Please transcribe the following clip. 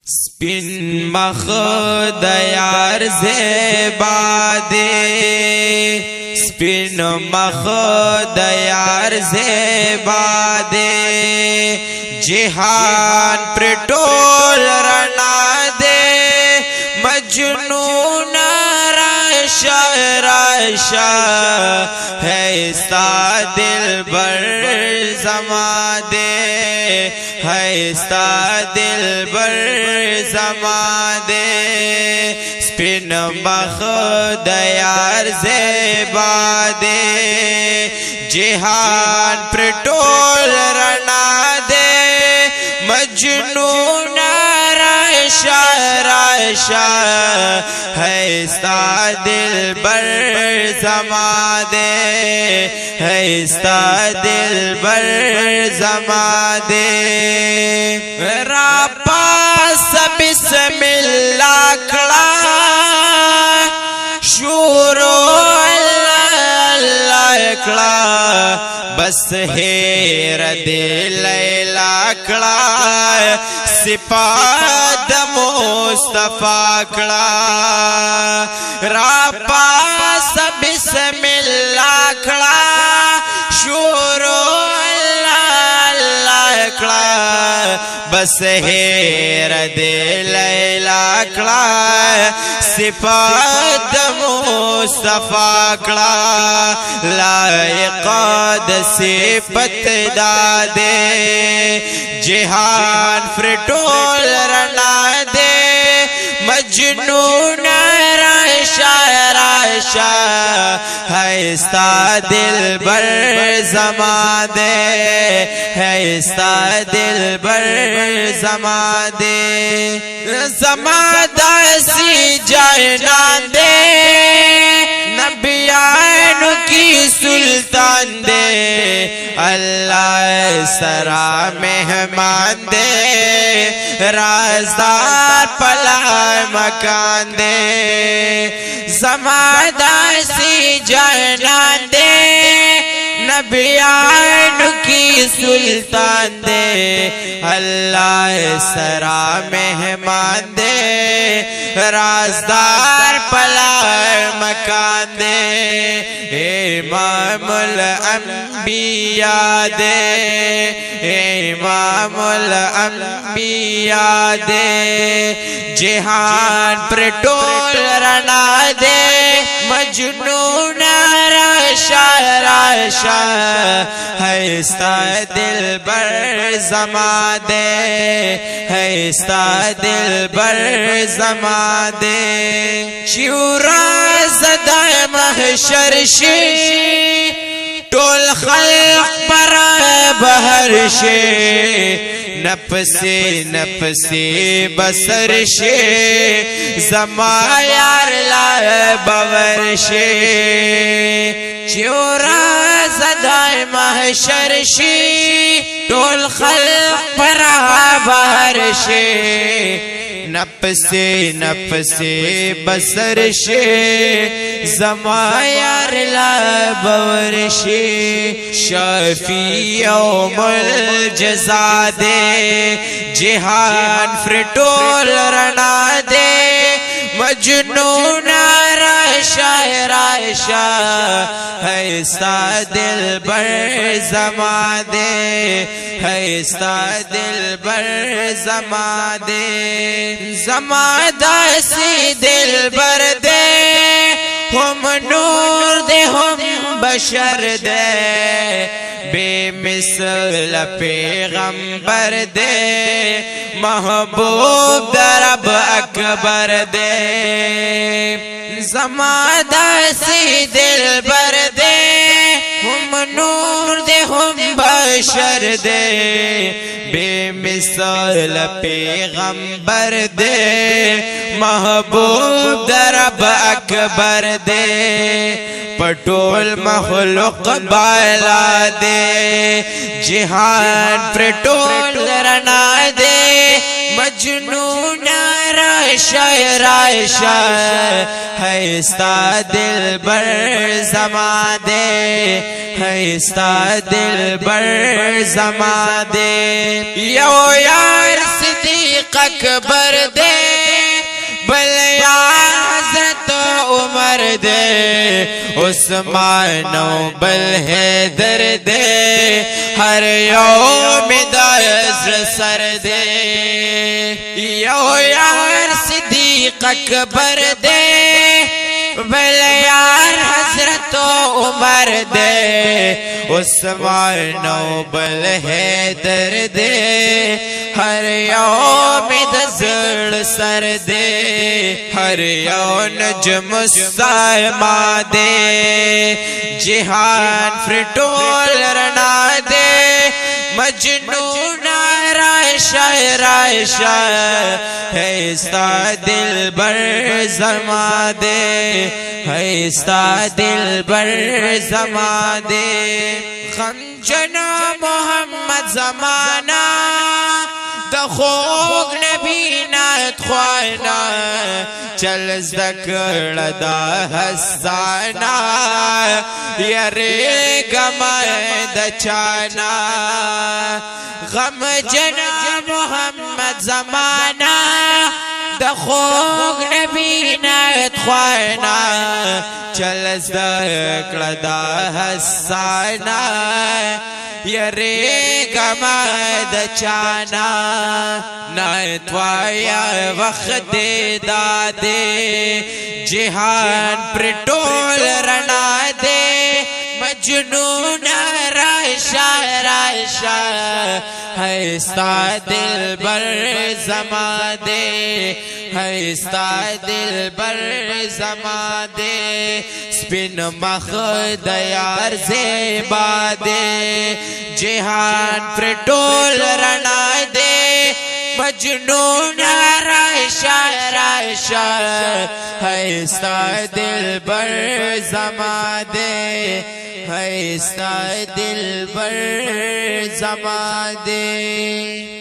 Spin मख दयार ज़ेबा दे, spin मख दयार ज़ेबा दे, जिहान प्रटोल रना दे, मजनून राशा राशा है इसका दिलबर ज़मा दे, है इसका दिलबर ज़मा दे। स्पिन मख दयार ज़ेबा दे, जिहान प्रटोल रना दे, मजनून राशा राशा है इसका दिलबर ज़मा दे, है इसका दिलबर ज़मा दे। रापा बिस्मिल्लाह खड़ा शूरो अल्लाह खड़ा, बस हेर दिल खड़ा, सिपाद मुस्तफा खड़ा। रापा बिस्मिल्लाह खड़ा शूरो अल्लाह खड़ा, बस हेर दिल खड़ा, सिफात मुस्तफा खड़ा। लायक़ाद सिफत दादे, जिहान फ्रटोल रना दे, मजनून राशा राशा है इसका दिलबर ज़मा दे, है इसका दिलबर ज़मा दे। ज़मादा सी जाना दे, नबियान की सुल्तान दे, अल्लाह सरा मेहमान दे, राज़दार पला मकान दे। ज़मादा सी जाना दे, नबियान की सुल्तान दे, अल्लाह सरा मेहमान दे, राज़दार पला मकान दे। इमामुल अंबिया दे, इमामुल अंबिया दे, जिहान प्रटोल रना दे, मजनून राशा राशा है इसका दिलबर ज़मा दे, है इसका दिलबर ज़मा दे। शिवरा ज़दा महशर शे, टोल खल्क़ पर बहर शे, नफसे नफसे बसर शे, ज़मा यार ला बवर शे। चिवरा ज़दाए महशर शे, टोल खल्क़ पर बहर शे, नफसे नफसे बसर शे, ज़मा यार ला बवर शे। शफी यौमुल जज़ा दे, जिहान फ्रटोल रना दे, मजनून राशा राशा है इसका दिलबर ज़मा दे, है इसका दिलबर ज़मा दे। ज़मादा सी दिलबर दे, हम नूर दे हम बशर दे, बेमिसल पैगंबर दे, महबूब दरब अकबर दे। ज़मादा सी दिलबर दे, हम नूर दे हम बशर दे, बेमिसल पैगंबर दे, महबूब दरब अकबर दे। पटोल मखलूक बाला दे, जिहान प्रटोल रना दे, मजनून राशा राशा है इसका दिलबर ज़मा दे, है इसका दिलबर ज़मा दे। यो यार सिद्दीक़ अकबर दे बल यार हजरत उमर दे उस्मान बल हैदर दे हर यौम दायर सर दे यो यार सिद्दीक अकबर दे बल यार हजरत उमर दे उस्मान बल हैदर दे हर यौम दज़ड़ सर दे हर यौन मुसलमा दे जिहान फ्रिटोल रना दे मजनून रायशा रायशा है इसका दिल बर जमा दे है इसका दिल बर जमा दे गम जना मोहम्मद जमाना दखोग नबी नात ख्वाना चल ज़कड़ दा हसाना यरे गमद चाना गम जना मोहम्मद जमाना दखोग नबी नात ख्वाना चल ज़कड़ दा हसाना यरे गमद चाना नातवाया वक्त दादे जिहान प्रिटोल रना दे मजनून रायशा रायशा है इसका दिल बर जमा दे है इसका दिल बर जमा दे स्पिन मख दयार ज़ेबा दे जिहान प्रिटोल रना दे मजनून रायशा रायशा है इसका दिल बर जमा दे है इसका दिल बर जमा दे।